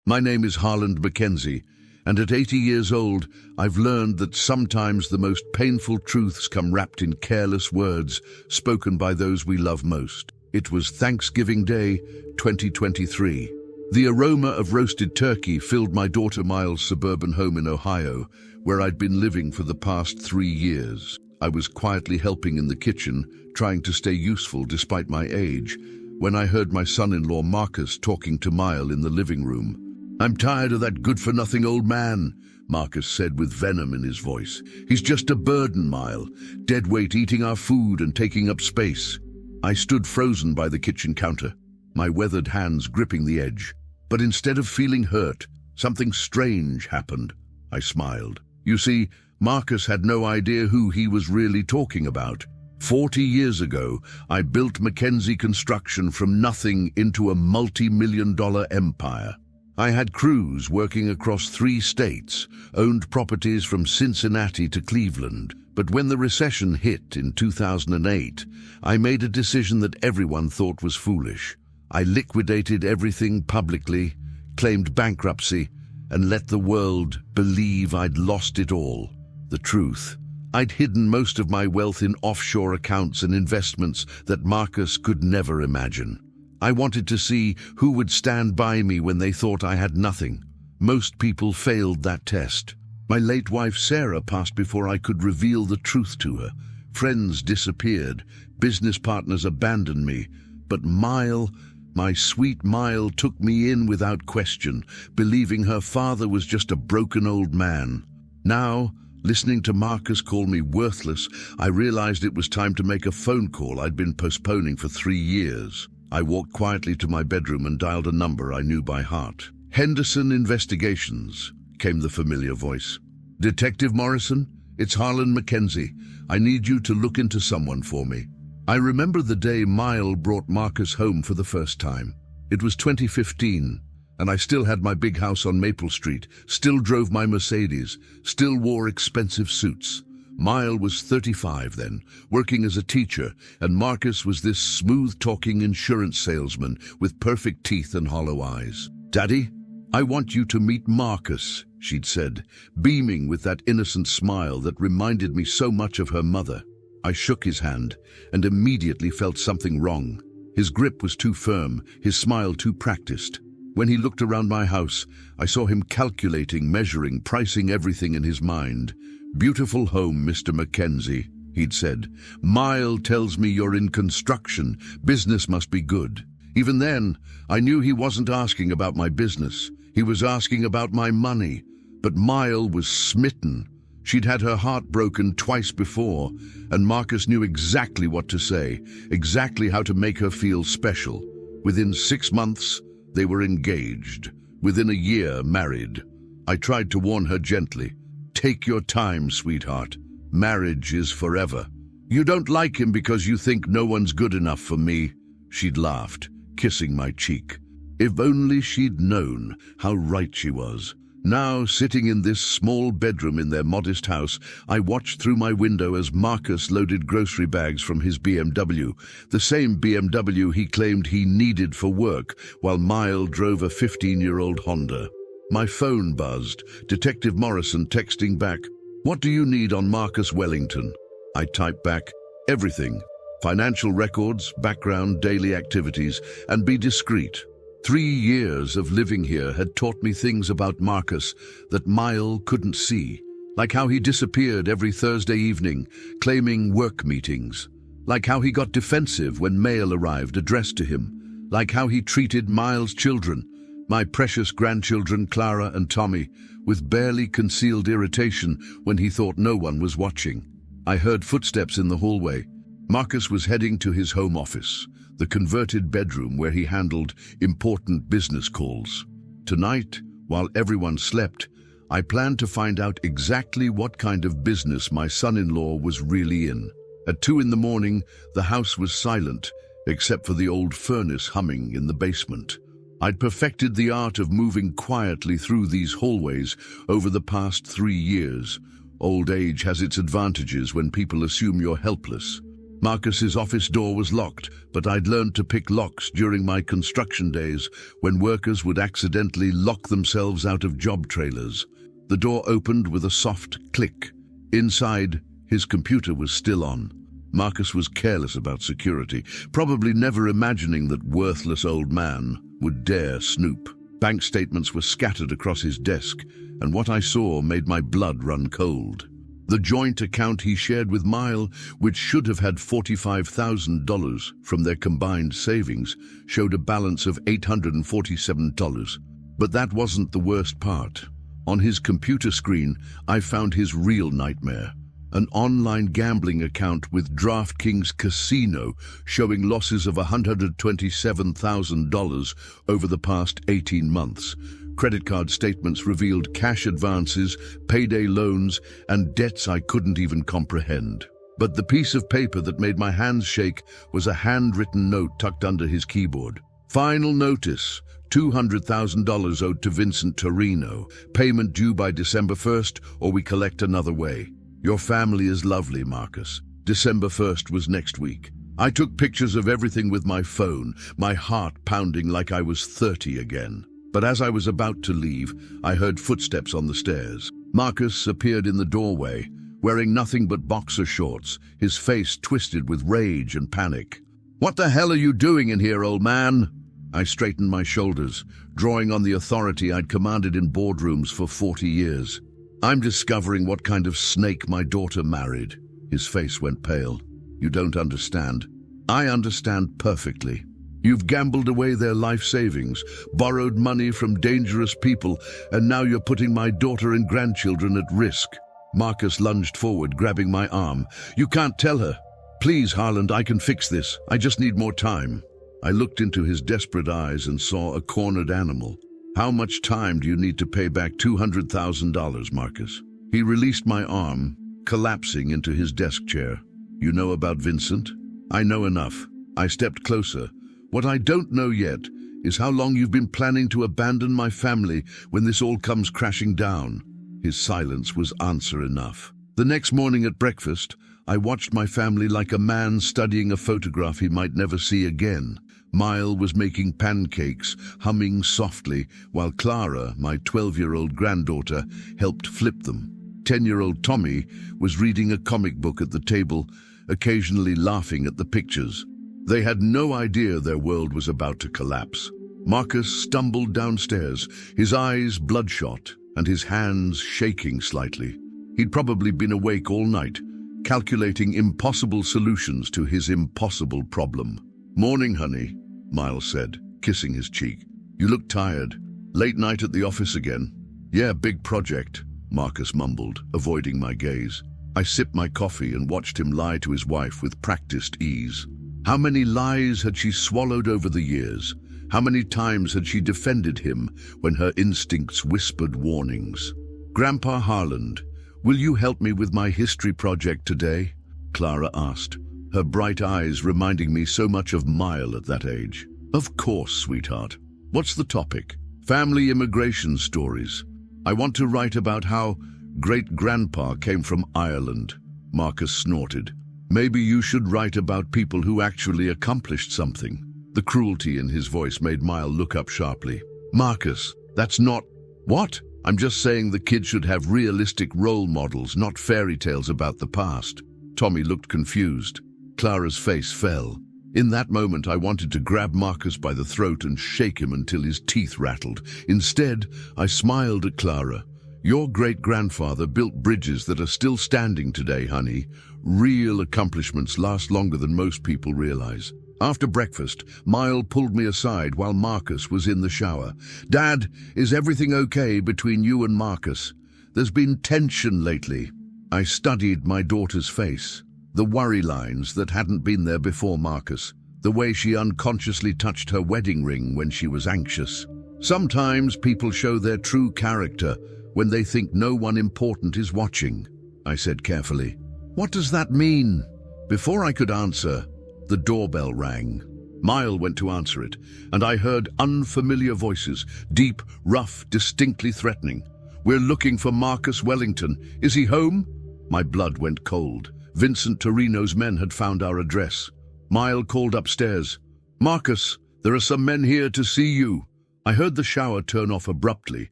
My name is Harland Mackenzie, and at 80 years old, I've learned that sometimes the most painful truths come wrapped in careless words spoken by those we love most. It was Thanksgiving Day, 2023. The aroma of roasted turkey filled my daughter Miles' suburban home in Ohio, where I'd been living for the past 3 years. I was quietly helping in the kitchen, trying to stay useful despite my age, when I heard my son-in-law Marcus talking to Miles in the living room. "I'm tired of that good-for-nothing old man," Marcus said with venom in his voice. "He's just a burden, Miles, dead weight eating our food and taking up space." I stood frozen by the kitchen counter, my weathered hands gripping the edge. But instead of feeling hurt, something strange happened. I smiled. You see, Marcus had no idea who he was really talking about. 40 years ago, I built Mackenzie Construction from nothing into a multi-million-dollar empire. I had crews working across 3 states, owned properties from Cincinnati to Cleveland. But when the recession hit in 2008, I made a decision that everyone thought was foolish. I liquidated everything publicly, claimed bankruptcy, and let the world believe I'd lost it all. The truth, I'd hidden most of my wealth in offshore accounts and investments that Marcus could never imagine. I wanted to see who would stand by me when they thought I had nothing. Most people failed that test. My late wife Sarah passed before I could reveal the truth to her. Friends disappeared, business partners abandoned me, but Miles, my sweet Miles, took me in without question, believing her father was just a broken old man. Now, listening to Marcus call me worthless, I realized it was time to make a phone call I'd been postponing for 3 years. I walked quietly to my bedroom and dialed a number I knew by heart. "Henderson Investigations," came the familiar voice. "Detective Morrison, it's Harland Mackenzie. I need you to look into someone for me." I remember the day Miles brought Marcus home for the first time. It was 2015, and I still had my big house on Maple Street, still drove my Mercedes, still wore expensive suits. Miles was 35 then, working as a teacher, and Marcus was this smooth-talking insurance salesman with perfect teeth and hollow eyes. "Daddy, I want you to meet Marcus," she'd said, beaming with that innocent smile that reminded me so much of her mother. I shook his hand and immediately felt something wrong. His grip was too firm, his smile too practiced. When he looked around my house, I saw him calculating, measuring, pricing everything in his mind. "Beautiful home, Mr. Mackenzie," he'd said. "Miles tells me you're in construction. Business must be good." Even then, I knew he wasn't asking about my business. He was asking about my money. But Miles was smitten. She'd had her heart broken twice before, and Marcus knew exactly what to say, exactly how to make her feel special. Within 6 months, they were engaged. Within a year, married. I tried to warn her gently. "Take your time, sweetheart. Marriage is forever. You don't like him because you think no one's good enough for me." She'd laughed, kissing my cheek. If only she'd known how right she was. Now, sitting in this small bedroom in their modest house, I watched through my window as Marcus loaded grocery bags from his BMW, the same BMW he claimed he needed for work, while Miles drove a 15-year-old Honda. My phone buzzed, Detective Morrison texting back, "What do you need on Marcus Wellington?" I typed back, "Everything. Financial records, background, daily activities, and be discreet." 3 years of living here had taught me things about Marcus that Miles couldn't see, like how he disappeared every Thursday evening, claiming work meetings, like how he got defensive when mail arrived addressed to him, like how he treated Miles' children, my precious grandchildren Clara and Tommy, with barely concealed irritation when he thought no one was watching. I heard footsteps in the hallway. Marcus was heading to his home office, the converted bedroom where he handled important business calls. Tonight, while everyone slept, I planned to find out exactly what kind of business my son-in-law was really in. At 2 in the morning, the house was silent, except for the old furnace humming in the basement. I'd perfected the art of moving quietly through these hallways over the past 3 years. Old age has its advantages when people assume you're helpless. Marcus's office door was locked, but I'd learned to pick locks during my construction days when workers would accidentally lock themselves out of job trailers. The door opened with a soft click. Inside, his computer was still on. Marcus was careless about security, probably never imagining that worthless old man would dare snoop. Bank statements were scattered across his desk, and what I saw made my blood run cold. The joint account he shared with Mile, which should have had $45,000 from their combined savings, showed a balance of $847. But that wasn't the worst part. On his computer screen, I found his real nightmare. An online gambling account with DraftKings Casino showing losses of $127,000 over the past 18 months. Credit card statements revealed cash advances, payday loans, and debts I couldn't even comprehend. But the piece of paper that made my hands shake was a handwritten note tucked under his keyboard. Final notice. $200,000 owed to Vincent Torino. Payment due by December 1st, or we collect another way. Your family is lovely, Marcus. December 1st was next week. I took pictures of everything with my phone, my heart pounding like I was 30 again. But as I was about to leave, I heard footsteps on the stairs. Marcus appeared in the doorway, wearing nothing but boxer shorts, his face twisted with rage and panic. "What the hell are you doing in here, old man?" I straightened my shoulders, drawing on the authority I'd commanded in boardrooms for 40 years. "I'm discovering what kind of snake my daughter married." His face went pale. "You don't understand." "I understand perfectly. You've gambled away their life savings, borrowed money from dangerous people, and now you're putting my daughter and grandchildren at risk." Marcus lunged forward, grabbing my arm. "You can't tell her. Please, Harland, I can fix this. I just need more time." I looked into his desperate eyes and saw a cornered animal. "How much time do you need to pay back $200,000, Marcus?" He released my arm, collapsing into his desk chair. "You know about Vincent?" "I know enough." I stepped closer. "What I don't know yet is how long you've been planning to abandon my family when this all comes crashing down." His silence was answer enough. The next morning at breakfast, I watched my family like a man studying a photograph he might never see again. Mile was making pancakes, humming softly, while Clara, my 12-year-old granddaughter, helped flip them. 10-year-old Tommy was reading a comic book at the table, occasionally laughing at the pictures. They had no idea their world was about to collapse. Marcus stumbled downstairs, his eyes bloodshot and his hands shaking slightly. He'd probably been awake all night, calculating impossible solutions to his impossible problem. "Morning, honey," Miles said, kissing his cheek. "You look tired. Late night at the office again?" "Yeah, big project," Marcus mumbled, avoiding my gaze. I sipped my coffee and watched him lie to his wife with practiced ease. How many lies had she swallowed over the years? How many times had she defended him when her instincts whispered warnings? "Grandpa Harland, will you help me with my history project today?" Clara asked, her bright eyes reminding me so much of Mile at that age. "Of course, sweetheart. What's the topic?" "Family immigration stories. I want to write about how great-grandpa came from Ireland." Marcus snorted. "Maybe you should write about people who actually accomplished something." The cruelty in his voice made Mile look up sharply. "Marcus, that's not—" "What? I'm just saying the kids should have realistic role models, not fairy tales about the past." Tommy looked confused. Clara's face fell. In that moment, I wanted to grab Marcus by the throat and shake him until his teeth rattled. Instead, I smiled at Clara. "Your great-grandfather built bridges that are still standing today, honey. Real accomplishments last longer than most people realize." After breakfast, Mile pulled me aside while Marcus was in the shower. "Dad, is everything okay between you and Marcus? There's been tension lately." I studied my daughter's face. The worry lines that hadn't been there before Marcus. The way she unconsciously touched her wedding ring when she was anxious. "Sometimes people show their true character when they think no one important is watching," I said carefully. "What does that mean?" Before I could answer, the doorbell rang. Mile went to answer it, and I heard unfamiliar voices, deep, rough, distinctly threatening. "We're looking for Marcus Wellington. Is he home?" My blood went cold. Vincent Torino's men had found our address. Mile called upstairs. "Marcus, there are some men here to see you." I heard the shower turn off abruptly,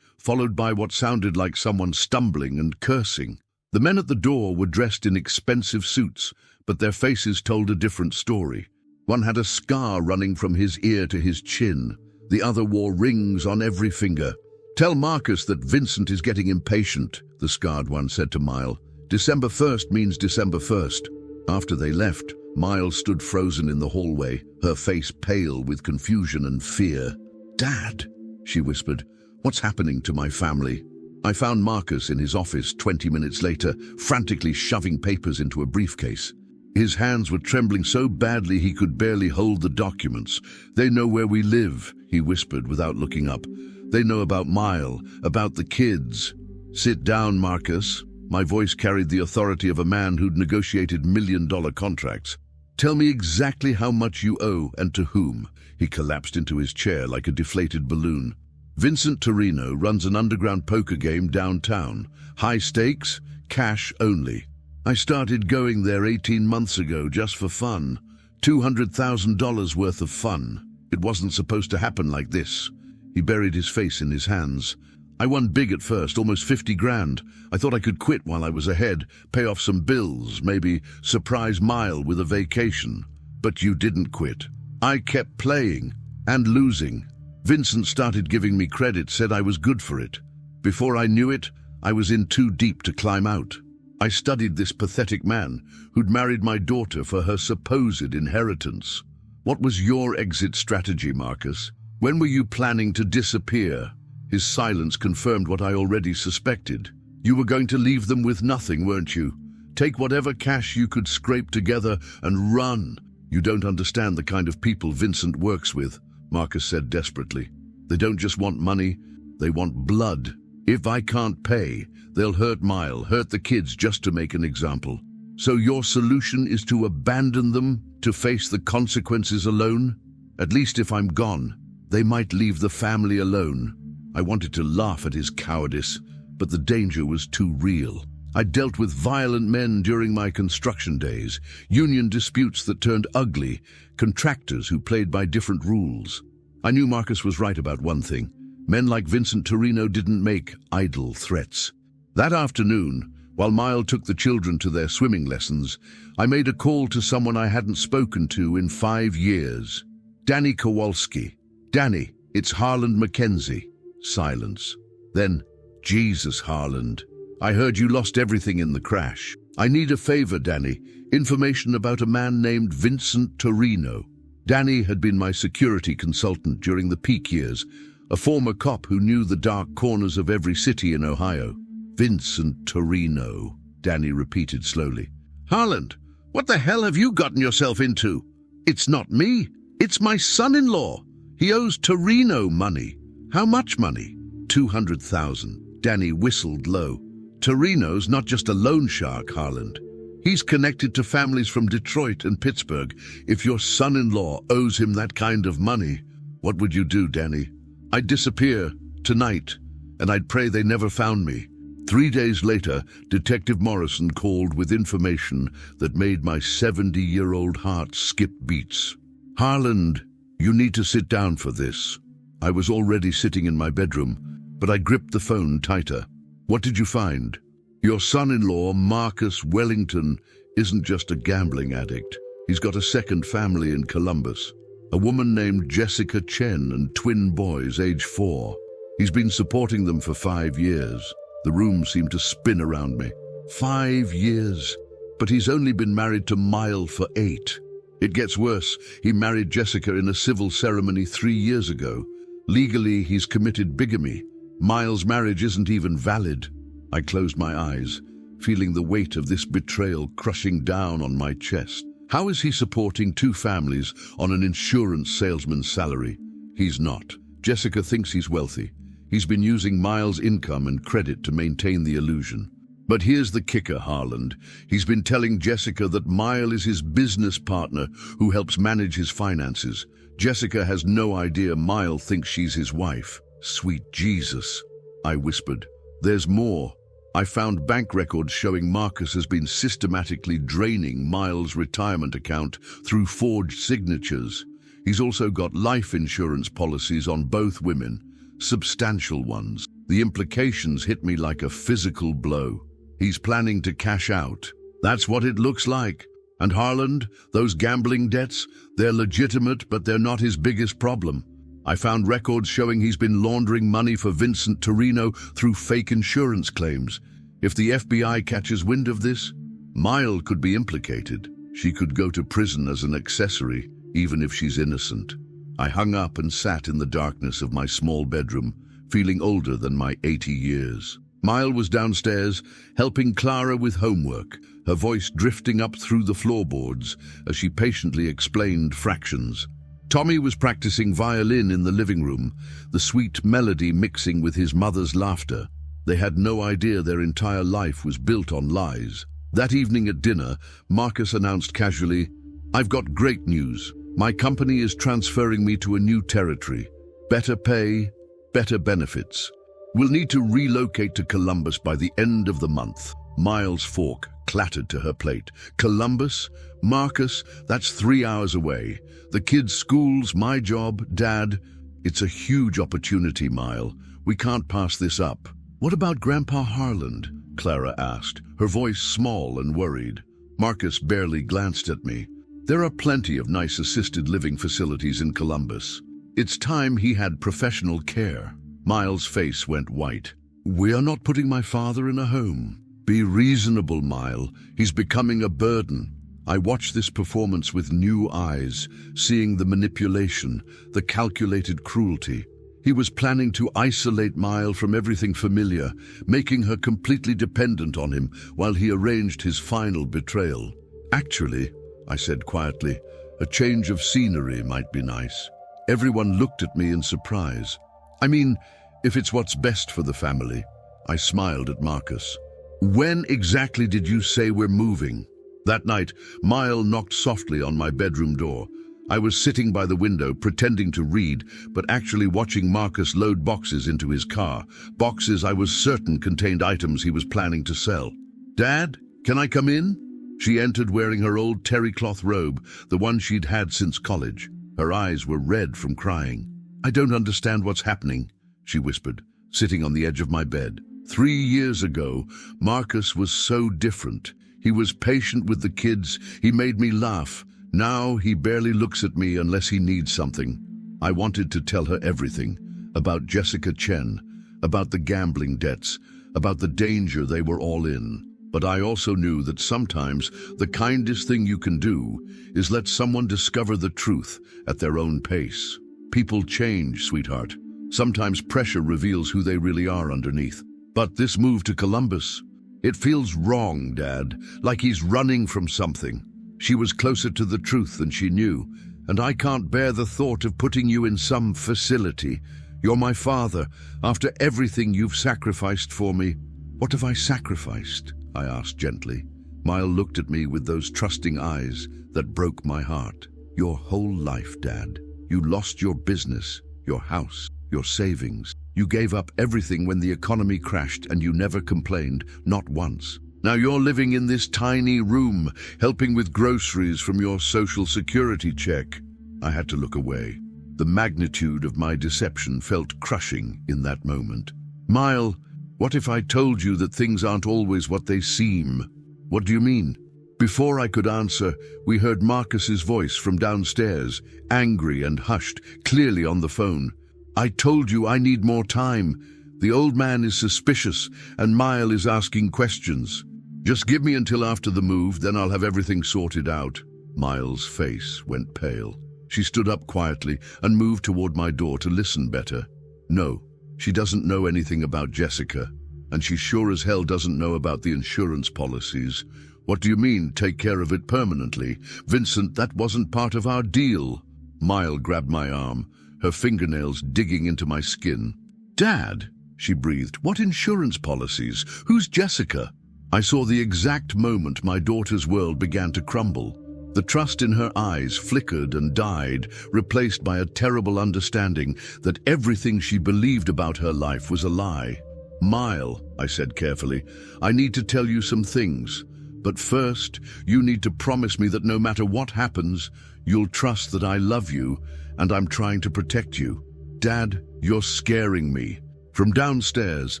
followed by what sounded like someone stumbling and cursing. The men at the door were dressed in expensive suits, but their faces told a different story. One had a scar running from his ear to his chin. The other wore rings on every finger. "Tell Marcus that Vincent is getting impatient," the scarred one said to Mile. "December 1st means December 1st. After they left, Miles stood frozen in the hallway, her face pale with confusion and fear. "Dad," she whispered, "what's happening to my family?" I found Marcus in his office 20 minutes later, frantically shoving papers into a briefcase. His hands were trembling so badly he could barely hold the documents. "They know where we live," he whispered without looking up. "They know about Mile, about the kids." "Sit down, Marcus." My voice carried the authority of a man who'd negotiated million-dollar contracts. "Tell me exactly how much you owe and to whom." He collapsed into his chair like a deflated balloon. "Vincent Torino runs an underground poker game downtown. High stakes, cash only. I started going there 18 months ago just for fun. $200,000 worth of fun. It wasn't supposed to happen like this." He buried his face in his hands. "I won big at first, almost 50 grand. I thought I could quit while I was ahead, pay off some bills, maybe surprise Mile with a vacation. But you didn't quit. I kept playing and losing. Vincent started giving me credit, said I was good for it. Before I knew it, I was in too deep to climb out. I studied this pathetic man who'd married my daughter for her supposed inheritance. What was your exit strategy, Marcus? When were you planning to disappear?" His silence confirmed what I already suspected. "You were going to leave them with nothing, weren't you? Take whatever cash you could scrape together and run." "You don't understand the kind of people Vincent works with," Marcus said desperately. "They don't just want money, they want blood. If I can't pay, they'll hurt Mile, hurt the kids just to make an example. So your solution is to abandon them, to face the consequences alone? At least if I'm gone, they might leave the family alone." I wanted to laugh at his cowardice, but the danger was too real. I dealt with violent men during my construction days, union disputes that turned ugly, contractors who played by different rules. I knew Marcus was right about one thing. Men like Vincent Torino didn't make idle threats. That afternoon, while Mile took the children to their swimming lessons, I made a call to someone I hadn't spoken to in 5 years. "Danny Kowalski." "Danny, it's Harland Mackenzie." Silence. Then, "Jesus, Harland. I heard you lost everything in the crash. I need a favor, Danny. Information about a man named Vincent Torino." Danny had been my security consultant during the peak years, a former cop who knew the dark corners of every city in Ohio. "Vincent Torino," Danny repeated slowly. "Harland, what the hell have you gotten yourself into?" "It's not me. It's my son-in-law. He owes Torino money." "How much money?" $200,000. Danny whistled low. "Torino's not just a loan shark, Harland. He's connected to families from Detroit and Pittsburgh. If your son-in-law owes him that kind of money, what would you do, Danny?" "I'd disappear tonight, and I'd pray they never found me." 3 days later, Detective Morrison called with information that made my 70-year-old heart skip beats. "Harland, you need to sit down for this." I was already sitting in my bedroom, but I gripped the phone tighter. "What did you find?" "Your son-in-law, Marcus Wellington, isn't just a gambling addict. He's got a second family in Columbus. A woman named Jessica Chen and twin boys, age 4. He's been supporting them for 5 years. The room seemed to spin around me. 5 years. But he's only been married to Mile for 8. It gets worse. He married Jessica in a civil ceremony 3 years ago. Legally, he's committed bigamy. Mile's marriage isn't even valid." I closed my eyes, feeling the weight of this betrayal crushing down on my chest. How is he supporting 2 families on an insurance salesman's salary? He's not. Jessica thinks he's wealthy. He's been using Mile's income and credit to maintain the illusion. But here's the kicker, Harland. He's been telling Jessica that Mile is his business partner who helps manage his finances. Jessica has no idea Mile thinks she's his wife. "Sweet Jesus," I whispered. "There's more." I found bank records showing Marcus has been systematically draining Miles' retirement account through forged signatures. He's also got life insurance policies on both women, substantial ones. The implications hit me like a physical blow. He's planning to cash out. That's what it looks like. And Harland, those gambling debts, they're legitimate, but they're not his biggest problem. I found records showing he's been laundering money for Vincent Torino through fake insurance claims. If the FBI catches wind of this, Mile could be implicated. She could go to prison as an accessory, even if she's innocent. I hung up and sat in the darkness of my small bedroom, feeling older than my 80 years. Mile was downstairs, helping Clara with homework, her voice drifting up through the floorboards as she patiently explained fractions. Tommy was practicing violin in the living room, the sweet melody mixing with his mother's laughter. They had no idea their entire life was built on lies. That evening at dinner, Marcus announced casually, "I've got great news. My company is transferring me to a new territory. Better pay, better benefits. We'll need to relocate to Columbus by the end of the month." Miles' fork clattered to her plate. "Columbus? Marcus, that's 3 hours away. The kids' schools, my job, Dad. It's a huge opportunity, Mile. We can't pass this up." "What about Grandpa Harland?" Clara asked, her voice small and worried. Marcus barely glanced at me. "There are plenty of nice assisted living facilities in Columbus. It's time he had professional care." Miles' face went white. "We are not putting my father in a home." "Be reasonable, Mile. He's becoming a burden." I watched this performance with new eyes, seeing the manipulation, the calculated cruelty. He was planning to isolate Mile from everything familiar, making her completely dependent on him while he arranged his final betrayal. "Actually," I said quietly, "a change of scenery might be nice." Everyone looked at me in surprise. "I mean, if it's what's best for the family." I smiled at Marcus. "When exactly did you say we're moving?" That night, Mile knocked softly on my bedroom door. I was sitting by the window, pretending to read, but actually watching Marcus load boxes into his car. Boxes I was certain contained items he was planning to sell. "Dad, can I come in?" She entered wearing her old terry cloth robe, the one she'd had since college. Her eyes were red from crying. "I don't understand what's happening," she whispered, sitting on the edge of my bed. 3 years ago, Marcus was so different. He was patient with the kids, he made me laugh. Now he barely looks at me unless he needs something. I wanted to tell her everything, about Jessica Chen, about the gambling debts, about the danger they were all in. But I also knew that sometimes the kindest thing you can do is let someone discover the truth at their own pace. People change, sweetheart. Sometimes pressure reveals who they really are underneath. But this move to Columbus, it feels wrong, Dad, like he's running from something. She was closer to the truth than she knew, and I can't bear the thought of putting you in some facility. You're my father, after everything you've sacrificed for me. What have I sacrificed? I asked gently. Mile looked at me with those trusting eyes that broke my heart. Your whole life, Dad. You lost your business, your house, your savings. You gave up everything when the economy crashed and you never complained, not once. Now you're living in this tiny room, helping with groceries from your Social Security check. I had to look away. The magnitude of my deception felt crushing in that moment. Mile, what if I told you that things aren't always what they seem? What do you mean? Before I could answer, we heard Marcus's voice from downstairs, angry and hushed, clearly on the phone. I told you I need more time. The old man is suspicious, and Mile is asking questions. Just give me until after the move, then I'll have everything sorted out. Mile's face went pale. She stood up quietly and moved toward my door to listen better. No, she doesn't know anything about Jessica, and she sure as hell doesn't know about the insurance policies. What do you mean, take care of it permanently? Vincent, that wasn't part of our deal. Mile grabbed my arm, her fingernails digging into my skin. Dad, she breathed, what insurance policies? Who's Jessica? I saw the exact moment my daughter's world began to crumble. The trust in her eyes flickered and died, replaced by a terrible understanding that everything she believed about her life was a lie. Mile, I said carefully, I need to tell you some things. But first, you need to promise me that no matter what happens, you'll trust that I love you and I'm trying to protect you. Dad, you're scaring me. From downstairs,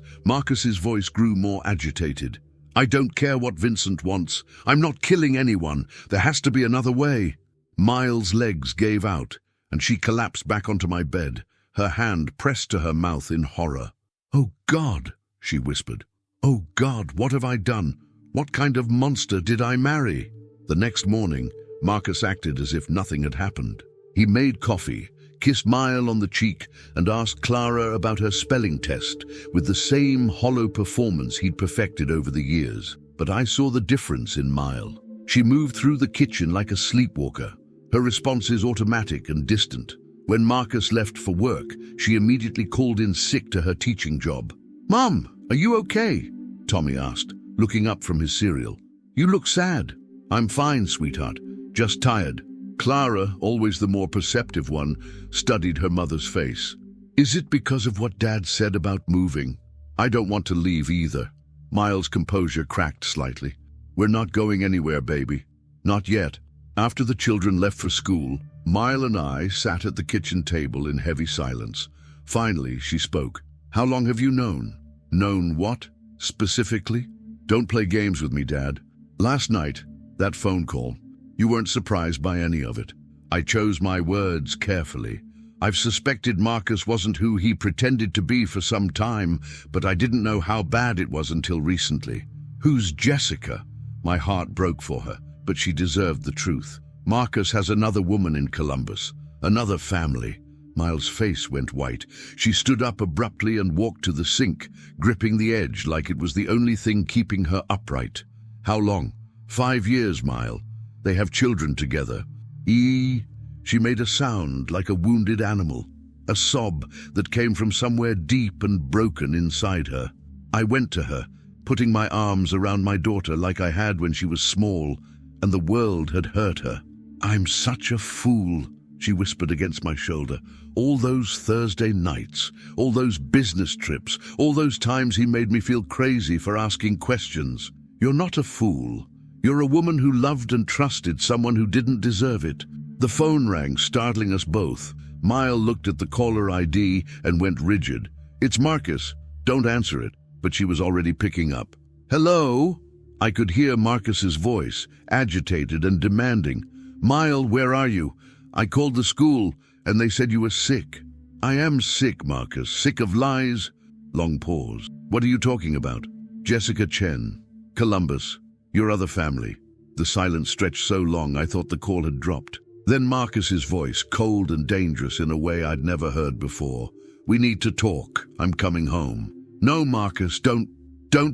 Marcus's voice grew more agitated. I don't care what Vincent wants. I'm not killing anyone. There has to be another way. Miles' legs gave out, and she collapsed back onto my bed, her hand pressed to her mouth in horror. Oh God, she whispered. Oh God, what have I done? What kind of monster did I marry? The next morning, Marcus acted as if nothing had happened. He made coffee, kissed Mile on the cheek, and asked Clara about her spelling test with the same hollow performance he'd perfected over the years. But I saw the difference in Mile. She moved through the kitchen like a sleepwalker, her responses automatic and distant. When Marcus left for work, she immediately called in sick to her teaching job. "Mom, are you okay?" Tommy asked, looking up from his cereal. "You look sad." "I'm fine, sweetheart. Just tired." Clara, always the more perceptive one, studied her mother's face. "Is it because of what Dad said about moving?" "I don't want to leave either." Miles' composure cracked slightly. "We're not going anywhere, baby. Not yet." After the children left for school, Mile and I sat at the kitchen table in heavy silence. Finally, she spoke. "How long have you known?" "Known what? Specifically?" "Don't play games with me, Dad. Last night, that phone call, you weren't surprised by any of it. I chose my words carefully. I've suspected Marcus wasn't who he pretended to be for some time, but I didn't know how bad it was until recently. Who's Jessica? My heart broke for her, but she deserved the truth. Marcus has another woman in Columbus, another family. Miles' face went white. She stood up abruptly and walked to the sink, gripping the edge like it was the only thing keeping her upright. "How long?" 5 years, Mile. They have children together. She made a sound like a wounded animal, a sob that came from somewhere deep and broken inside her. I went to her, putting my arms around my daughter like I had when she was small, and the world had hurt her. "I'm such a fool," she whispered against my shoulder. "All those Thursday nights, all those business trips, all those times he made me feel crazy for asking questions. You're not a fool. You're a woman who loved and trusted someone who didn't deserve it." The phone rang, startling us both. Mile looked at the caller ID and went rigid. "It's Marcus. Don't answer it." But she was already picking up. "Hello?" I could hear Marcus's voice, agitated and demanding. "Mile, where are you? I called the school, and they said you were sick." "I am sick, Marcus. Sick of lies." Long pause. "What are you talking about?" "Jessica Chen. Columbus. Your other family." The silence stretched so long I thought the call had dropped. Then Marcus's voice, cold and dangerous in a way I'd never heard before. "We need to talk. I'm coming home." "No, Marcus, don't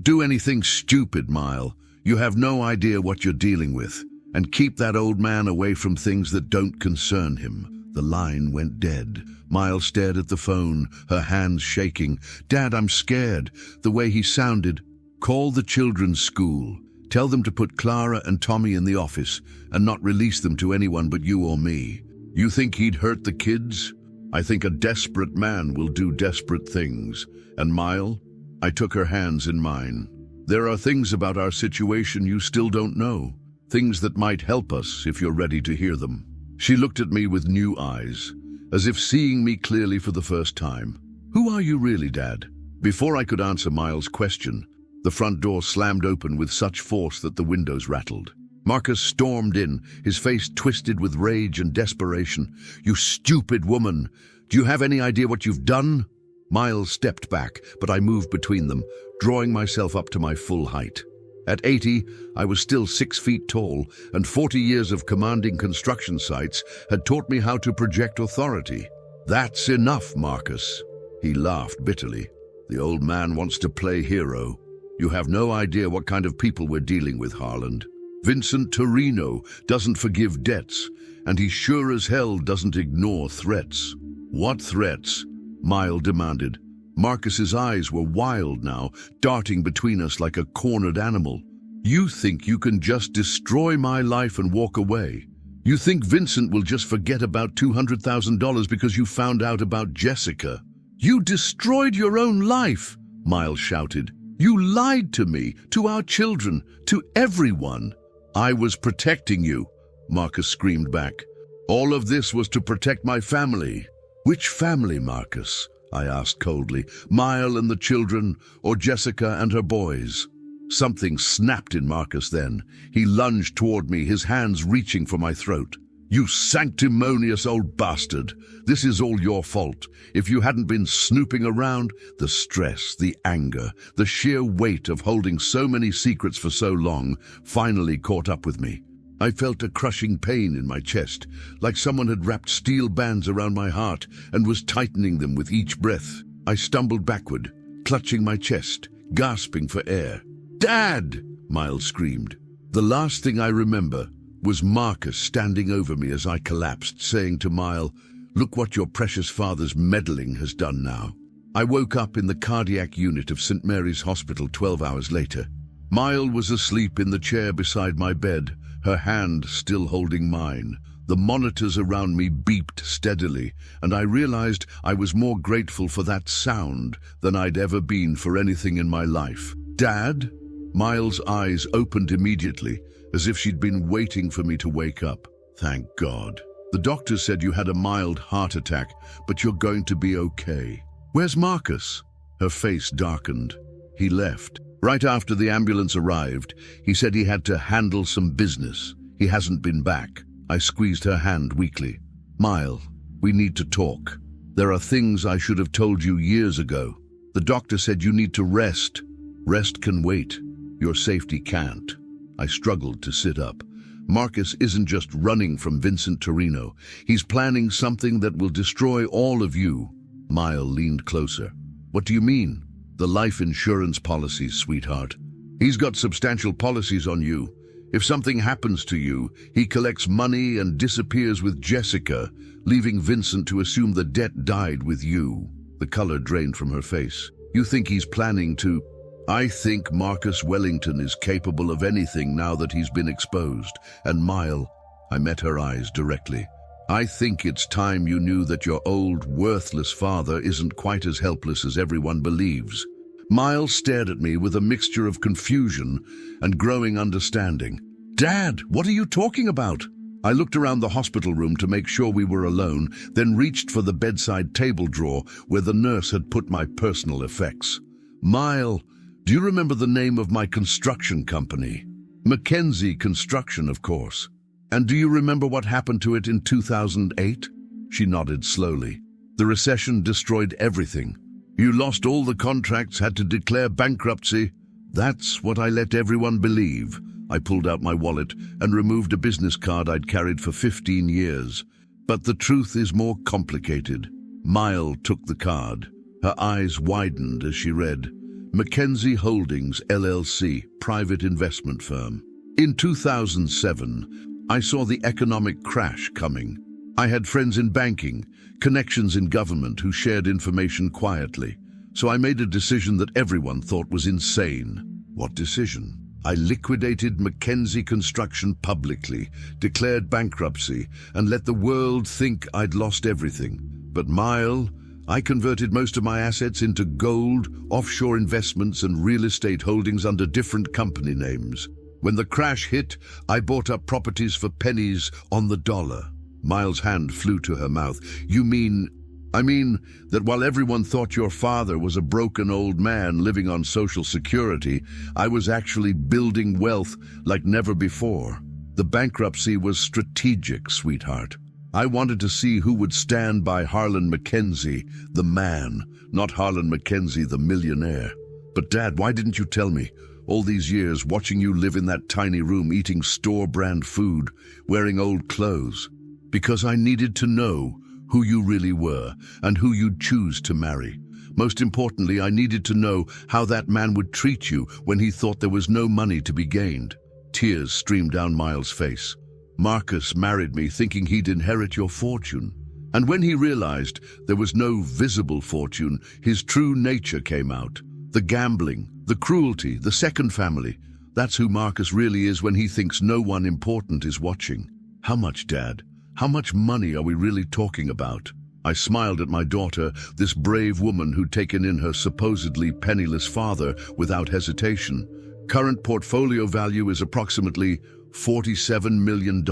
do anything stupid, Mile. You have no idea what you're dealing with. And keep that old man away from things that don't concern him." The line went dead. Mile stared at the phone, her hands shaking. "Dad, I'm scared." The way he sounded. "Call the children's school. Tell them to put Clara and Tommy in the office and not release them to anyone but you or me." "You think he'd hurt the kids?" "I think a desperate man will do desperate things." "And Mile?" I took her hands in mine. "There are things about our situation you still don't know. Things that might help us if you're ready to hear them." She looked at me with new eyes, as if seeing me clearly for the first time. "Who are you really, Dad?" Before I could answer Miles' question, the front door slammed open with such force that the windows rattled. Marcus stormed in, his face twisted with rage and desperation. "You stupid woman! Do you have any idea what you've done?" Miles stepped back, but I moved between them, drawing myself up to my full height. At 80, I was still 6 feet tall, and 40 years of commanding construction sites had taught me how to project authority. "That's enough, Marcus." He laughed bitterly. "The old man wants to play hero. You have no idea what kind of people we're dealing with, Harland. Vincent Torino doesn't forgive debts, and he sure as hell doesn't ignore threats." "What threats?" Mile demanded. Marcus's eyes were wild now, darting between us like a cornered animal. "You think you can just destroy my life and walk away? You think Vincent will just forget about $200,000 because you found out about Jessica? You destroyed your own life!" Miles shouted. "You lied to me, to our children, to everyone." "I was protecting you," Marcus screamed back. "All of this was to protect my family." "Which family, Marcus?" I asked coldly. "Mile and the children, or Jessica and her boys?" Something snapped in Marcus then. He lunged toward me, his hands reaching for my throat. "You sanctimonious old bastard! This is all your fault. If you hadn't been snooping around, the stress, the anger, the sheer weight of holding so many secrets for so long finally caught up with me. I felt a crushing pain in my chest, like someone had wrapped steel bands around my heart and was tightening them with each breath. I stumbled backward, clutching my chest, gasping for air. "Dad!" Miles screamed. The last thing I remember was Marcus standing over me as I collapsed, saying to Mile, "Look what your precious father's meddling has done now." I woke up in the cardiac unit of St. Mary's Hospital 12 hours later. Mile was asleep in the chair beside my bed, her hand still holding mine. The monitors around me beeped steadily, and I realized I was more grateful for that sound than I'd ever been for anything in my life. "Dad?" Miles' eyes opened immediately, as if she'd been waiting for me to wake up. "Thank God. The doctor said you had a mild heart attack, but you're going to be okay. Where's Marcus?" Her face darkened. "He left. Right after the ambulance arrived, he said he had to handle some business. He hasn't been back." I squeezed her hand weakly. "Mile, we need to talk. There are things I should have told you years ago. The doctor said you need to rest. Rest can wait. Your safety can't." I struggled to sit up. Marcus isn't just running from Vincent Torino. He's planning something that will destroy all of you. Mile leaned closer. "What do you mean?" "The life insurance policies, sweetheart. He's got substantial policies on you. If something happens to you, he collects money and disappears with Jessica, leaving Vincent to assume the debt died with you." The color drained from her face. "You think he's planning to—" "I think Marcus Wellington is capable of anything now that he's been exposed. And Mile," I met her eyes directly, "I think it's time you knew that your old, worthless father isn't quite as helpless as everyone believes." Miles stared at me with a mixture of confusion and growing understanding. "Dad, what are you talking about?" I looked around the hospital room to make sure we were alone, then reached for the bedside table drawer where the nurse had put my personal effects. "Mile, do you remember the name of my construction company?" "Mackenzie Construction, of course." "And do you remember what happened to it in 2008? She nodded slowly. "The recession destroyed everything. You lost all the contracts, had to declare bankruptcy." "That's what I let everyone believe." I pulled out my wallet and removed a business card I'd carried for 15 years. "But the truth is more complicated." Mile took the card. Her eyes widened as she read, "Mackenzie Holdings, LLC, private investment firm. In 2007, I saw the economic crash coming. I had friends in banking, connections in government who shared information quietly. So I made a decision that everyone thought was insane." "What decision?" "I liquidated Mackenzie Construction publicly, declared bankruptcy, and let the world think I'd lost everything. But Mile, I converted most of my assets into gold, offshore investments, and real estate holdings under different company names. When the crash hit, I bought up properties for pennies on the dollar." Miles' hand flew to her mouth. I mean that while everyone thought your father was a broken old man living on Social Security, I was actually building wealth like never before. The bankruptcy was strategic, sweetheart. I wanted to see who would stand by Harlan Mackenzie, the man, not Harlan Mackenzie, the millionaire." "But Dad, why didn't you tell me? All these years, watching you live in that tiny room, eating store-brand food, wearing old clothes." "Because I needed to know who you really were and who you'd choose to marry. Most importantly, I needed to know how that man would treat you when he thought there was no money to be gained." Tears streamed down Miles' face. "Marcus married me thinking he'd inherit your fortune. And when he realized there was no visible fortune, his true nature came out. The gambling, the cruelty, the second family. That's who Marcus really is when he thinks no one important is watching." "How much, Dad? How much money are we really talking about?" I smiled at my daughter, this brave woman who'd taken in her supposedly penniless father without hesitation. Current portfolio value is approximately $47 million.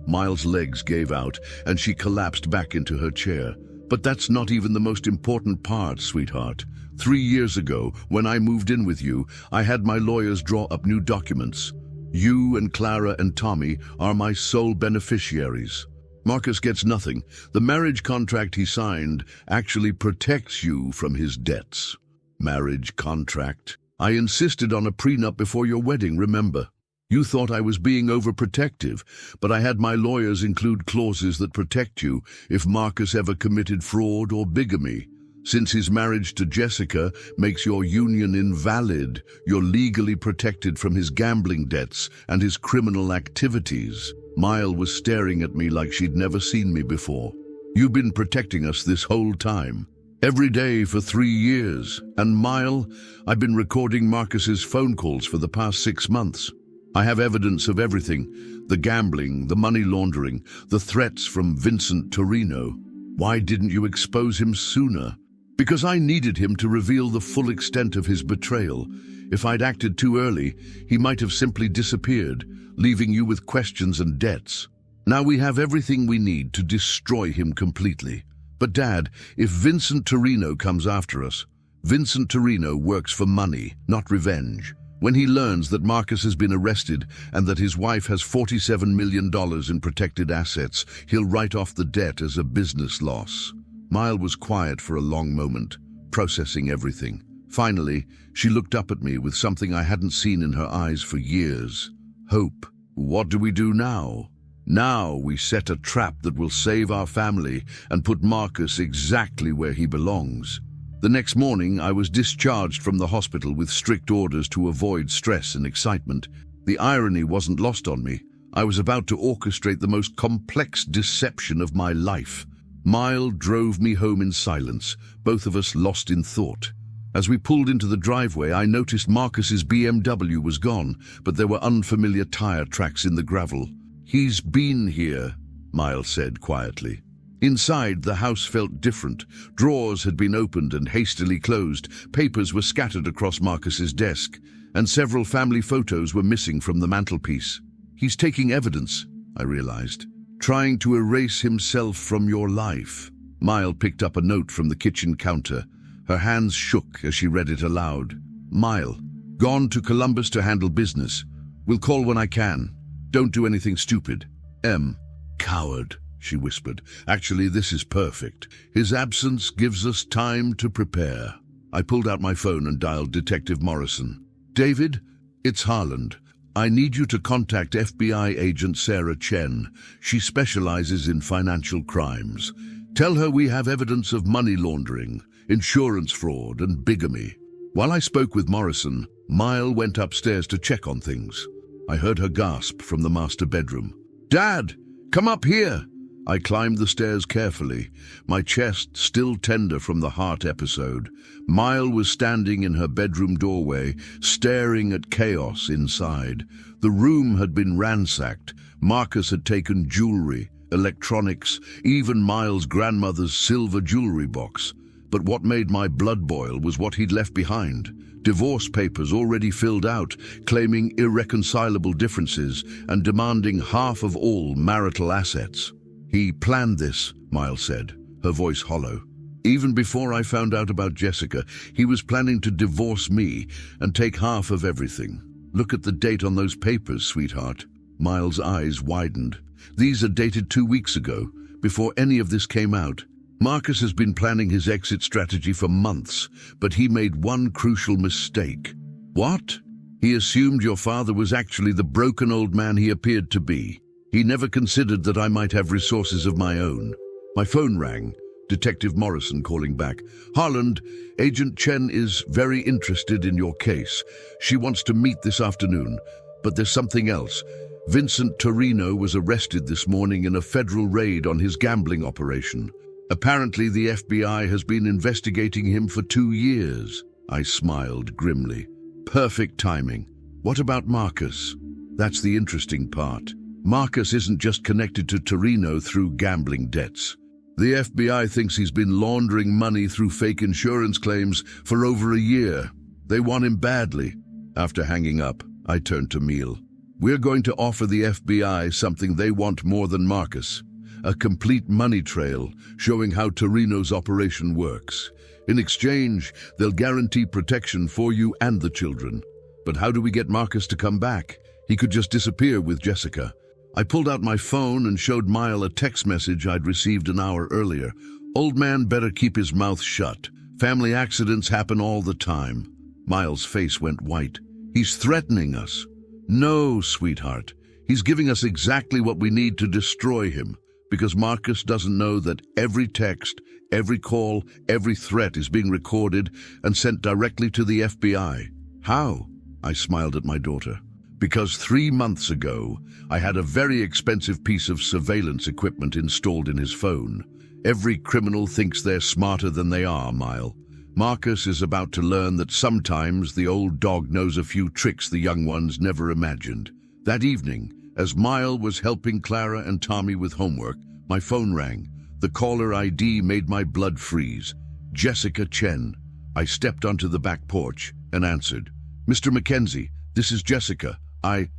Miles' legs gave out, and she collapsed back into her chair. But that's not even the most important part, sweetheart. 3 years ago, when I moved in with you, I had my lawyers draw up new documents. You and Clara and Tommy are my sole beneficiaries. Marcus gets nothing. The marriage contract he signed actually protects you from his debts. Marriage contract? I insisted on a prenup before your wedding, remember? You thought I was being overprotective, but I had my lawyers include clauses that protect you if Marcus ever committed fraud or bigamy. Since his marriage to Jessica makes your union invalid, you're legally protected from his gambling debts and his criminal activities. Mile was staring at me like she'd never seen me before. You've been protecting us this whole time. Every day for 3 years. And Mile, I've been recording Marcus's phone calls for the past 6 months. I have evidence of everything. The gambling, the money laundering, the threats from Vincent Torino. Why didn't you expose him sooner? Because I needed him to reveal the full extent of his betrayal. If I'd acted too early, he might have simply disappeared, leaving you with questions and debts. Now we have everything we need to destroy him completely. But Dad, if Vincent Torino comes after us, Vincent Torino works for money, not revenge. When he learns that Marcus has been arrested and that his wife has $47 million in protected assets, he'll write off the debt as a business loss. Mile was quiet for a long moment, processing everything. Finally, she looked up at me with something I hadn't seen in her eyes for years. Hope. What do we do now? Now we set a trap that will save our family and put Marcus exactly where he belongs. The next morning, I was discharged from the hospital with strict orders to avoid stress and excitement. The irony wasn't lost on me. I was about to orchestrate the most complex deception of my life. Mile drove me home in silence, both of us lost in thought. As we pulled into the driveway, I noticed Marcus's BMW was gone, but there were unfamiliar tire tracks in the gravel. "He's been here," Mile said quietly. Inside, the house felt different. Drawers had been opened and hastily closed, papers were scattered across Marcus's desk, and several family photos were missing from the mantelpiece. "He's taking evidence," I realized. "Trying to erase himself from your life." Mile picked up a note from the kitchen counter. Her hands shook as she read it aloud. "Mile, gone to Columbus to handle business. Will call when I can. Don't do anything stupid. M. Coward," she whispered. "Actually, this is perfect. His absence gives us time to prepare." I pulled out my phone and dialed Detective Morrison. "David, it's Harland. I need you to contact FBI agent Sarah Chen. She specializes in financial crimes. Tell her we have evidence of money laundering, insurance fraud, and bigamy." While I spoke with Morrison, Mile went upstairs to check on things. I heard her gasp from the master bedroom. "Dad, come up here!" I climbed the stairs carefully, my chest still tender from the heart episode. Mile was standing in her bedroom doorway, staring at chaos inside. The room had been ransacked. Marcus had taken jewelry, electronics, even Mile's grandmother's silver jewelry box. But what made my blood boil was what he'd left behind. Divorce papers already filled out, claiming irreconcilable differences and demanding half of all marital assets. "He planned this," Miles said, her voice hollow. "Even before I found out about Jessica, he was planning to divorce me and take half of everything. Look at the date on those papers, sweetheart." Miles' eyes widened. "These are dated 2 weeks ago, before any of this came out. Marcus has been planning his exit strategy for months, but he made one crucial mistake." "What?" "He assumed your father was actually the broken old man he appeared to be. He never considered that I might have resources of my own." My phone rang. Detective Morrison calling back. "Harland, Agent Chen is very interested in your case. She wants to meet this afternoon. But there's something else. Vincent Torino was arrested this morning in a federal raid on his gambling operation. Apparently the FBI has been investigating him for 2 years." I smiled grimly. "Perfect timing. What about Marcus?" "That's the interesting part. Marcus isn't just connected to Torino through gambling debts. The FBI thinks he's been laundering money through fake insurance claims for over a year. They want him badly. After hanging up, I turned to Meal. We're going to offer the FBI something they want more than Marcus. A complete money trail showing how Torino's operation works. In exchange, they'll guarantee protection for you and the children. But how do we get Marcus to come back? He could just disappear with Jessica. I pulled out my phone and showed Mile a text message I'd received an hour earlier. Old man better keep his mouth shut. Family accidents happen all the time. Mile's face went white. He's threatening us. No, sweetheart. He's giving us exactly what we need to destroy him. Because Marcus doesn't know that every text, every call, every threat is being recorded and sent directly to the FBI. How? I smiled at my daughter. Because 3 months ago, I had a very expensive piece of surveillance equipment installed in his phone. Every criminal thinks they're smarter than they are, Mile. Marcus is about to learn that sometimes the old dog knows a few tricks the young ones never imagined. That evening, as Mile was helping Clara and Tommy with homework, my phone rang. The caller ID made my blood freeze. Jessica Chen. I stepped onto the back porch and answered. Mr. Mackenzie, this is Jessica. I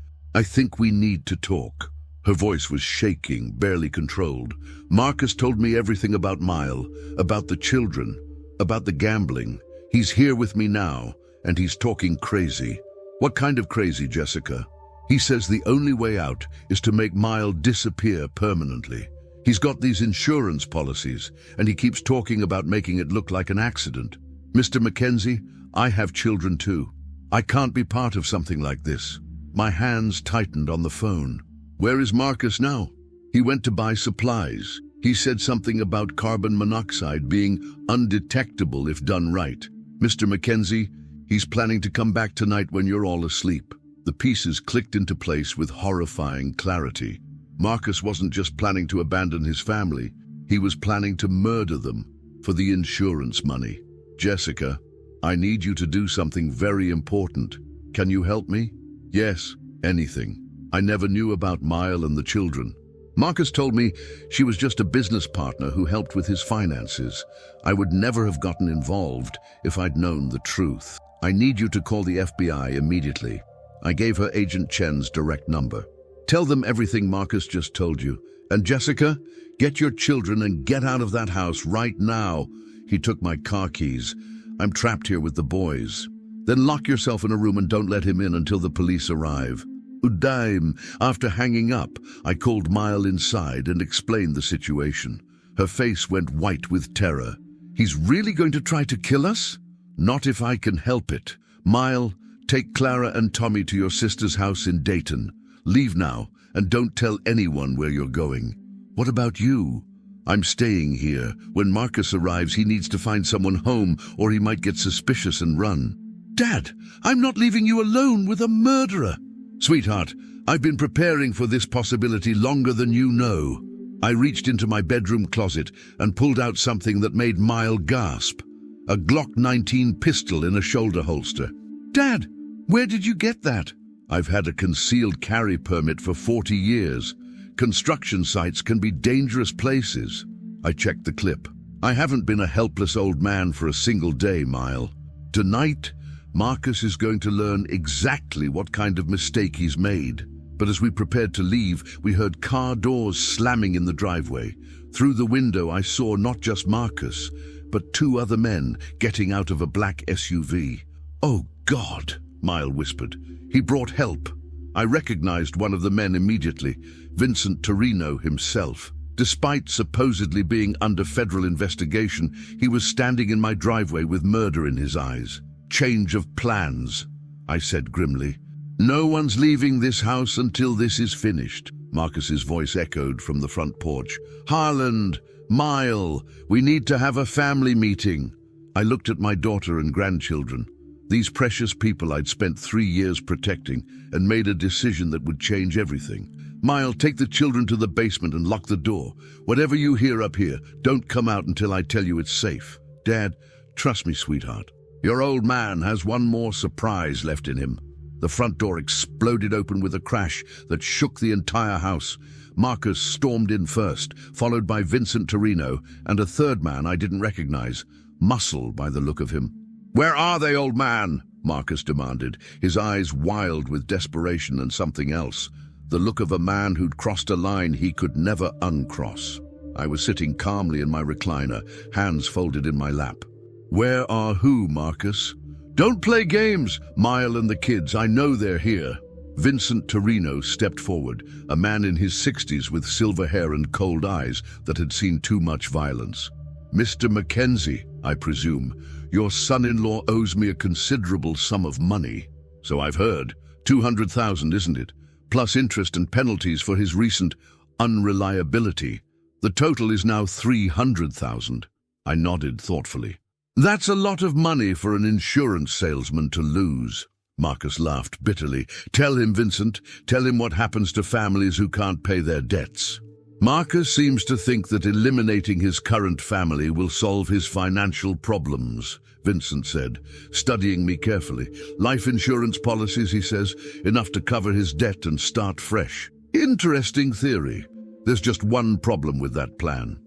think we need to talk. Her voice was shaking, barely controlled. Marcus told me everything about Mile, about the children, about the gambling. He's here with me now, and he's talking crazy. What kind of crazy, Jessica? He says the only way out is to make Mile disappear permanently. He's got these insurance policies, and he keeps talking about making it look like an accident. Mr. Mackenzie, I have children too. I can't be part of something like this. My hands tightened on the phone. Where is Marcus now? He went to buy supplies. He said something about carbon monoxide being undetectable if done right. Mr. Mackenzie, he's planning to come back tonight when you're all asleep. The pieces clicked into place with horrifying clarity. Marcus wasn't just planning to abandon his family. He was planning to murder them for the insurance money. Jessica, I need you to do something very important. Can you help me? Yes, anything. I never knew about Mile and the children. Marcus told me she was just a business partner who helped with his finances. I would never have gotten involved if I'd known the truth. I need you to call the FBI immediately. I gave her Agent Chen's direct number. Tell them everything Marcus just told you. And Jessica, get your children and get out of that house right now. He took my car keys. I'm trapped here with the boys. Then lock yourself in a room and don't let him in until the police arrive. Udaim. After hanging up, I called Mile inside and explained the situation. Her face went white with terror. He's really going to try to kill us? Not if I can help it. Mile, take Clara and Tommy to your sister's house in Dayton. Leave now and don't tell anyone where you're going. What about you? I'm staying here. When Marcus arrives, he needs to find someone home or he might get suspicious and run. Dad, I'm not leaving you alone with a murderer. Sweetheart, I've been preparing for this possibility longer than you know. I reached into my bedroom closet and pulled out something that made Mile gasp. A Glock 19 pistol in a shoulder holster. Dad, where did you get that? I've had a concealed carry permit for 40 years. Construction sites can be dangerous places. I checked the clip. I haven't been a helpless old man for a single day, Mile. Tonight, Marcus is going to learn exactly what kind of mistake he's made. But as we prepared to leave, we heard car doors slamming in the driveway. Through the window, I saw not just Marcus, but 2 other men getting out of a black SUV. Oh, God, Mile whispered. He brought help. I recognized one of the men immediately, Vincent Torino himself. Despite supposedly being under federal investigation, he was standing in my driveway with murder in his eyes. Change of plans, I said grimly. No one's leaving this house until this is finished. Marcus's voice echoed from the front porch. Harland, Mile, we need to have a family meeting. I looked at my daughter and grandchildren. These precious people I'd spent 3 years protecting and made a decision that would change everything. Mile, take the children to the basement and lock the door. Whatever you hear up here, don't come out until I tell you it's safe. Dad, trust me, sweetheart. Your old man has one more surprise left in him. The front door exploded open with a crash that shook the entire house. Marcus stormed in first, followed by Vincent Torino and a third man I didn't recognize, Muscle by the look of him. "Where are they, old man?" Marcus demanded, his eyes wild with desperation and something else, the look of a man who'd crossed a line he could never uncross. I was sitting calmly in my recliner, hands folded in my lap. "Where are who, Marcus?" "Don't play games, Mile and the kids. I know they're here." Vincent Torino stepped forward, a man in his 60s with silver hair and cold eyes that had seen too much violence. "Mr. Mackenzie, I presume. Your son-in-law owes me a considerable sum of money." "So I've heard. 200,000, isn't it? Plus interest and penalties for his recent unreliability. The total is now 300,000. I nodded thoughtfully. "That's a lot of money for an insurance salesman to lose." Marcus laughed bitterly. "Tell him, Vincent. Tell him what happens to families who can't pay their debts." "Marcus seems to think that eliminating his current family will solve his financial problems," Vincent said, studying me carefully. "Life insurance policies, he says, enough to cover his debt and start fresh. Interesting theory. There's just one problem with that plan."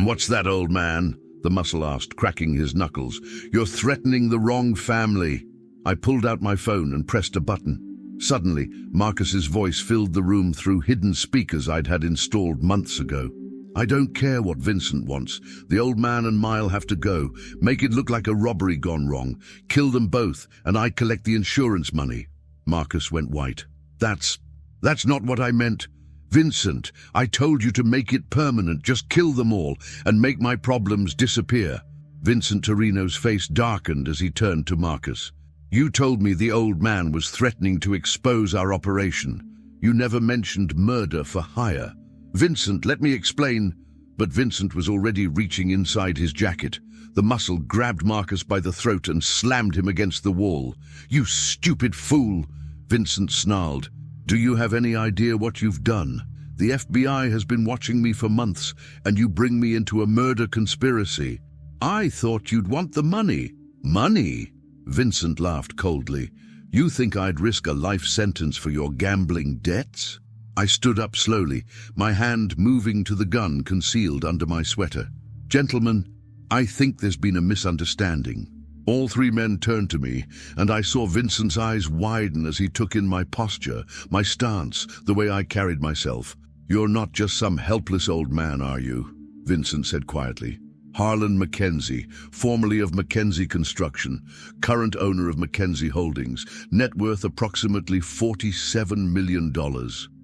What's that, old man?" the muscle asked, cracking his knuckles. "You're threatening the wrong family." I pulled out my phone and pressed a button. Suddenly, Marcus's voice filled the room through hidden speakers I'd had installed months ago. "I don't care what Vincent wants. The old man and Mile have to go. Make it look like a robbery gone wrong. Kill them both, and I collect the insurance money." Marcus went white. That's not what I meant. Vincent, I told you to make it permanent. Just kill them all and make my problems disappear." Vincent Torino's face darkened as he turned to Marcus. "You told me the old man was threatening to expose our operation. You never mentioned murder for hire." "Vincent, let me explain." But Vincent was already reaching inside his jacket. The muscle grabbed Marcus by the throat and slammed him against the wall. "You stupid fool," Vincent snarled. "Do you have any idea what you've done? The FBI has been watching me for months, and you bring me into a murder conspiracy. I thought you'd want the money." "Money?" Vincent laughed coldly. "You think I'd risk a life sentence for your gambling debts?" I stood up slowly, my hand moving to the gun concealed under my sweater. "Gentlemen, I think there's been a misunderstanding." All three men turned to me, and I saw Vincent's eyes widen as he took in my posture, my stance, the way I carried myself. "You're not just some helpless old man, are you?" Vincent said quietly. "Harlan Mackenzie, formerly of Mackenzie Construction, current owner of Mackenzie Holdings, net worth approximately $47 million.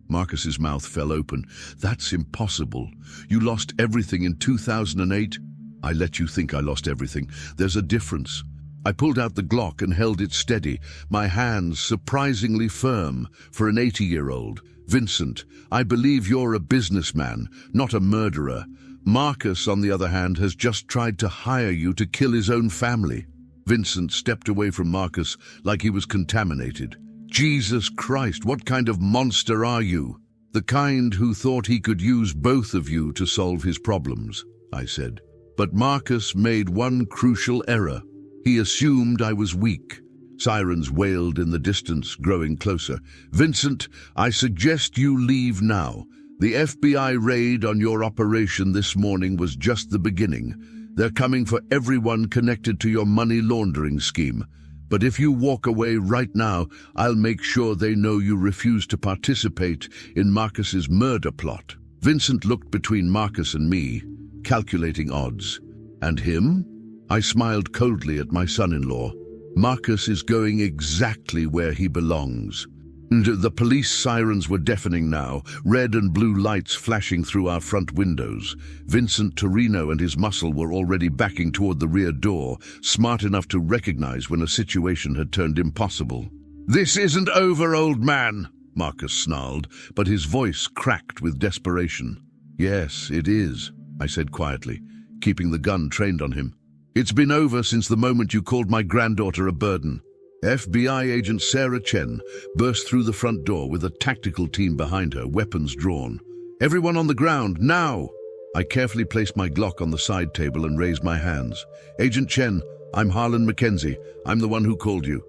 Marcus's mouth fell open. "That's impossible. You lost everything in 2008? "I let you think I lost everything. There's a difference." I pulled out the Glock and held it steady, my hands surprisingly firm for an 80-year-old. "Vincent, I believe you're a businessman, not a murderer. Marcus, on the other hand, has just tried to hire you to kill his own family." Vincent stepped away from Marcus like he was contaminated. "Jesus Christ, what kind of monster are you?" "The kind who thought he could use both of you to solve his problems," I said. But Marcus made one crucial error. He assumed I was weak. Sirens wailed in the distance, growing closer. "Vincent, I suggest you leave now. The FBI raid on your operation this morning was just the beginning. They're coming for everyone connected to your money laundering scheme. But if you walk away right now, I'll make sure they know you refuse to participate in Marcus's murder plot." Vincent looked between Marcus and me, calculating odds. "And him?" I smiled coldly at my son-in-law. "Marcus is going exactly where he belongs." The police sirens were deafening now, red and blue lights flashing through our front windows. Vincent Torino and his muscle were already backing toward the rear door, smart enough to recognize when a situation had turned impossible. "This isn't over, old man," Marcus snarled, but his voice cracked with desperation. "Yes, it is," I said quietly, keeping the gun trained on him. "It's been over since the moment you called my granddaughter a burden." FBI agent Sarah Chen burst through the front door with a tactical team behind her, weapons drawn. "Everyone on the ground, now!" I carefully placed my Glock on the side table and raised my hands. "Agent Chen, I'm Harlan Mackenzie. I'm the one who called you."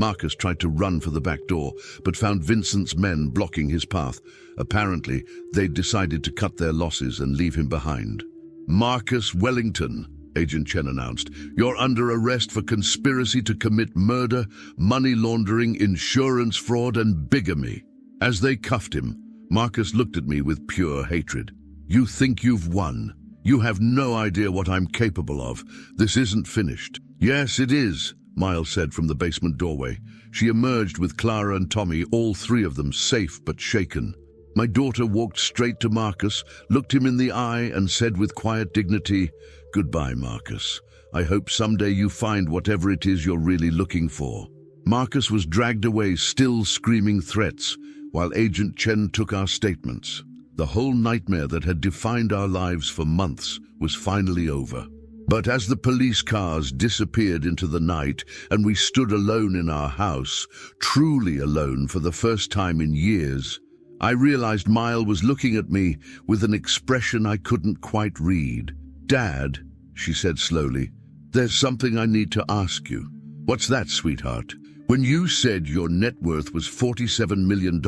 Marcus tried to run for the back door, but found Vincent's men blocking his path. Apparently, they'd decided to cut their losses and leave him behind. "Marcus Wellington," Agent Chen announced, "you're under arrest for conspiracy to commit murder, money laundering, insurance fraud, and bigamy." As they cuffed him, Marcus looked at me with pure hatred. "You think you've won? You have no idea what I'm capable of. This isn't finished." "Yes, it is," Miles said from the basement doorway. She emerged with Clara and Tommy, all three of them safe but shaken. My daughter walked straight to Marcus, looked him in the eye, and said with quiet dignity, "Goodbye, Marcus. I hope someday you find whatever it is you're really looking for." Marcus was dragged away, still screaming threats, while Agent Chen took our statements. The whole nightmare that had defined our lives for months was finally over. But as the police cars disappeared into the night and we stood alone in our house, truly alone for the first time in years, I realized Miles was looking at me with an expression I couldn't quite read. "Dad," she said slowly, "there's something I need to ask you." "What's that, sweetheart?" "When you said your net worth was $47 million,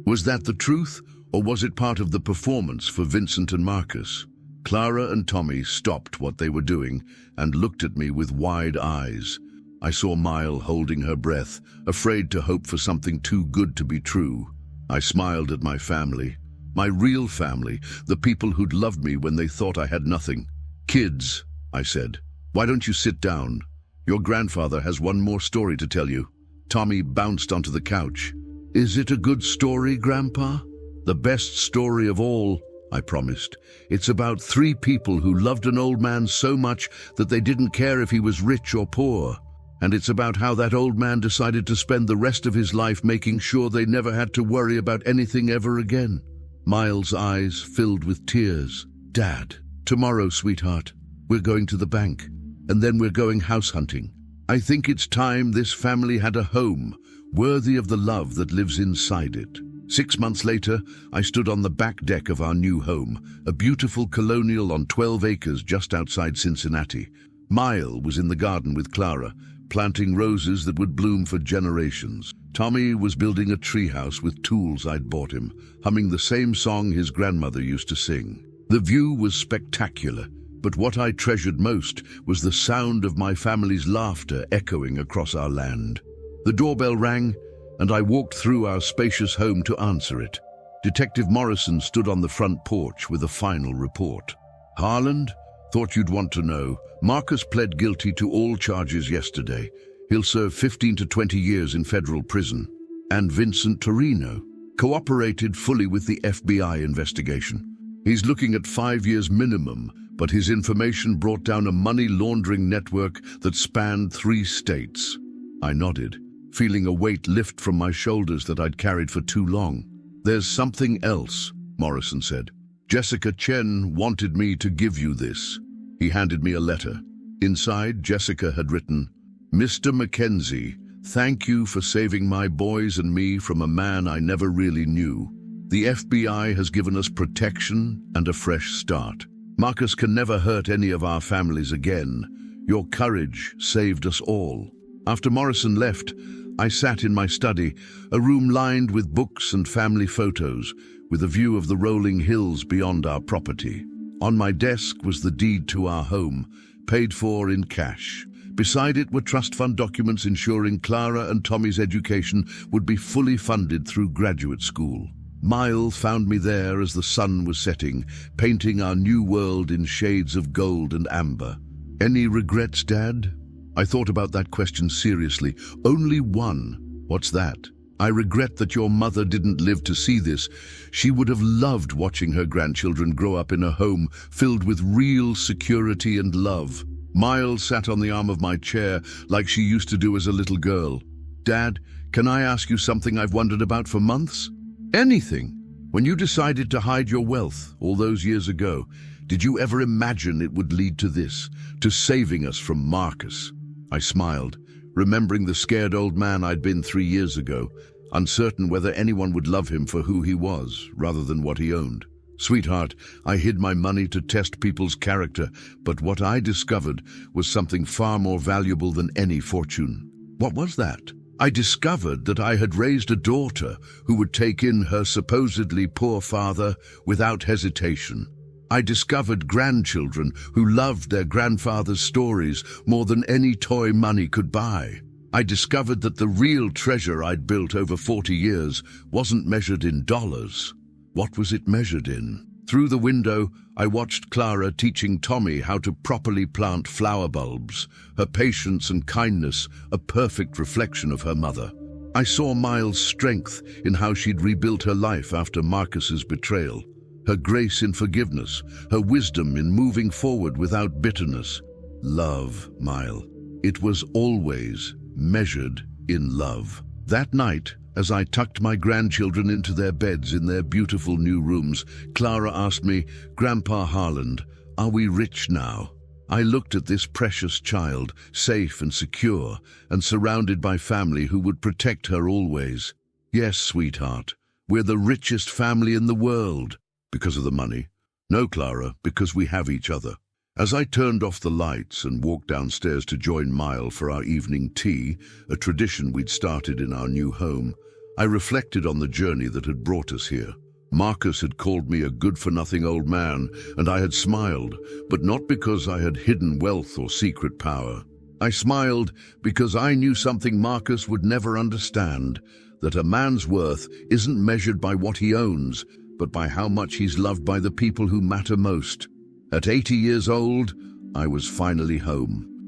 was that the truth, or was it part of the performance for Vincent and Marcus?" Clara and Tommy stopped what they were doing and looked at me with wide eyes. I saw Miles holding her breath, afraid to hope for something too good to be true. I smiled at my family, my real family, the people who'd loved me when they thought I had nothing. "Kids," I said, "why don't you sit down? Your grandfather has one more story to tell you." Tommy bounced onto the couch. "Is it a good story, Grandpa?" "The best story of all," I promised. "It's about three people who loved an old man so much that they didn't care if he was rich or poor. And it's about how that old man decided to spend the rest of his life making sure they never had to worry about anything ever again." Miles' eyes filled with tears. "Dad, tomorrow, sweetheart, we're going to the bank, and then we're going house hunting. I think it's time this family had a home, worthy of the love that lives inside it." 6 months later, I stood on the back deck of our new home, a beautiful colonial on 12 acres just outside Cincinnati. Miles was in the garden with Clara, planting roses that would bloom for generations. Tommy was building a treehouse with tools I'd bought him, humming the same song his grandmother used to sing. The view was spectacular, but what I treasured most was the sound of my family's laughter echoing across our land. The doorbell rang, and I walked through our spacious home to answer it. Detective Morrison stood on the front porch with a final report. "Harland, thought you'd want to know. Marcus pled guilty to all charges yesterday. He'll serve 15 to 20 years in federal prison." And Vincent Torino cooperated fully with the FBI investigation. "He's looking at 5 years minimum, but his information brought down a money laundering network that spanned 3 states. I nodded, feeling a weight lift from my shoulders that I'd carried for too long. "There's something else," Morrison said. "Jessica Chen wanted me to give you this." He handed me a letter. Inside, Jessica had written, "Mr. Mackenzie, thank you for saving my boys and me from a man I never really knew. The FBI has given us protection and a fresh start. Marcus can never hurt any of our families again. Your courage saved us all." After Morrison left, I sat in my study, a room lined with books and family photos, with a view of the rolling hills beyond our property. On my desk was the deed to our home, paid for in cash. Beside it were trust fund documents ensuring Clara and Tommy's education would be fully funded through graduate school. Miles found me there as the sun was setting, painting our new world in shades of gold and amber. "Any regrets, Dad?" I thought about that question seriously. "Only one." "What's that?" "I regret that your mother didn't live to see this. She would have loved watching her grandchildren grow up in a home filled with real security and love." Miles sat on the arm of my chair like she used to do as a little girl. "Dad, can I ask you something I've wondered about for months?" "Anything. When you decided to hide your wealth all those years ago, did you ever imagine it would lead to this, to saving us from Marcus?" I smiled, remembering the scared old man I'd been 3 years ago, uncertain whether anyone would love him for who he was, rather than what he owned. "Sweetheart, I hid my money to test people's character, but what I discovered was something far more valuable than any fortune." "What was that?" I discovered that I had raised a daughter who would take in her supposedly poor father without hesitation. I discovered grandchildren who loved their grandfather's stories more than any toy money could buy. I discovered that the real treasure I'd built over 40 years wasn't measured in dollars. What was it measured in? Through the window, I watched Clara teaching Tommy how to properly plant flower bulbs, her patience and kindness a perfect reflection of her mother. I saw Miles' strength in how she'd rebuilt her life after Marcus's betrayal, her grace in forgiveness, her wisdom in moving forward without bitterness. Love, Mile. It was always measured in love. That night, as I tucked my grandchildren into their beds in their beautiful new rooms, Clara asked me, "Grandpa Harland, are we rich now?" I looked at this precious child, safe and secure, and surrounded by family who would protect her always. "Yes, sweetheart, we're the richest family in the world." Because of the money? No, Clara, because we have each other. As I turned off the lights and walked downstairs to join Mile for our evening tea, a tradition we'd started in our new home, I reflected on the journey that had brought us here. Marcus had called me a good-for-nothing old man, and I had smiled, but not because I had hidden wealth or secret power. I smiled because I knew something Marcus would never understand, that a man's worth isn't measured by what he owns, but by how much he's loved by the people who matter most. At 80 years old, I was finally home.